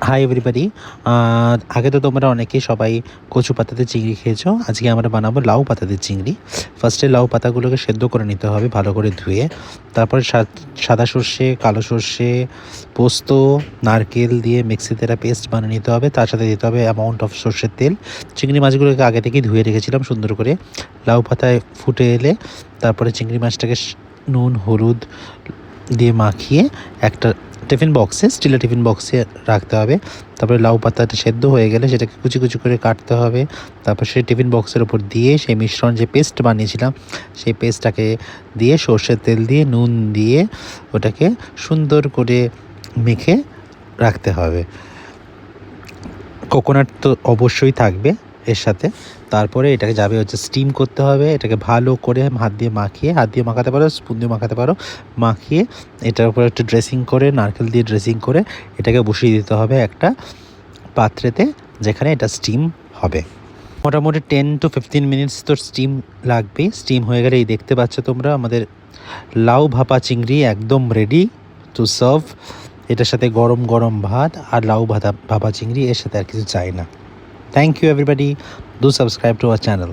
High everybody. আগে তো তোমরা অনেকেই সবাই কচু পাতাতে চিংড়ি খেয়েছো। আজকে আমরা বানাবো লাউ পাতাতে চিংড়ি। ফার্স্টে লাউ পাতাগুলোকে সেদ্ধ করে নিতে হবে ভালো করে ধুয়ে। তারপরে সাদা সর্ষে, কালো সর্ষে, পোস্ত, নারকেল দিয়ে মিক্সিতে একটা পেস্ট বানিয়ে নিতে হবে। তার সাথে দিতে হবে অ্যামাউন্ট অফ সর্ষের তেল। চিংড়ি মাছগুলোকে আগে থেকেই ধুয়ে রেখেছিলাম সুন্দর করে। লাউ পাতায় ফুটে এলে তারপরে চিংড়ি মাছটাকে নুন হলুদ দিয়ে মাখিয়ে একটা স্টিলের টিফিন বক্সে রাখতে হবে। তারপরে লাউ পাতাটা সেদ্ধ হয়ে গেলে সেটাকে কুচি কুচি করে কাটতে হবে। তারপর সেই টিফিন বক্সের ওপর দিয়ে সেই মিশ্রণ যে পেস্ট বানিয়েছিলাম সেই পেস্টটাকে দিয়ে সর্ষের তেল দিয়ে নুন দিয়ে ওটাকে সুন্দর করে মেখে রাখতে হবে। কোকোনাট তো অবশ্যই থাকবে এর সাথে। তারপরে এটাকে যাবে স্টিম করতে হবে। এটাকে ভালো করে হাত দিয়ে মাখাতে পারো, স্পুন দিয়ে মাখাতে পারো। মাখিয়ে এটার উপরে একটু ড্রেসিং করে, নারকেল দিয়ে ড্রেসিং করে এটাকে বসিয়ে দিতে হবে একটা পাত্রেতে, যেখানে এটা স্টিম হবে। মোটামুটি 10 to 15 মিনিটস তো স্টিম লাগবে। স্টিম হয়ে গেলে এই দেখতে পাচ্ছ তোমরা আমাদের লাউ ভাপা চিংড়ি একদম রেডি টু সার্ভ। এটার সাথে গরম গরম ভাত আর লাউ ভাপা চিংড়ি, এর সাথে আর কিছু চাই না। Thank you everybody. Do subscribe to our channel.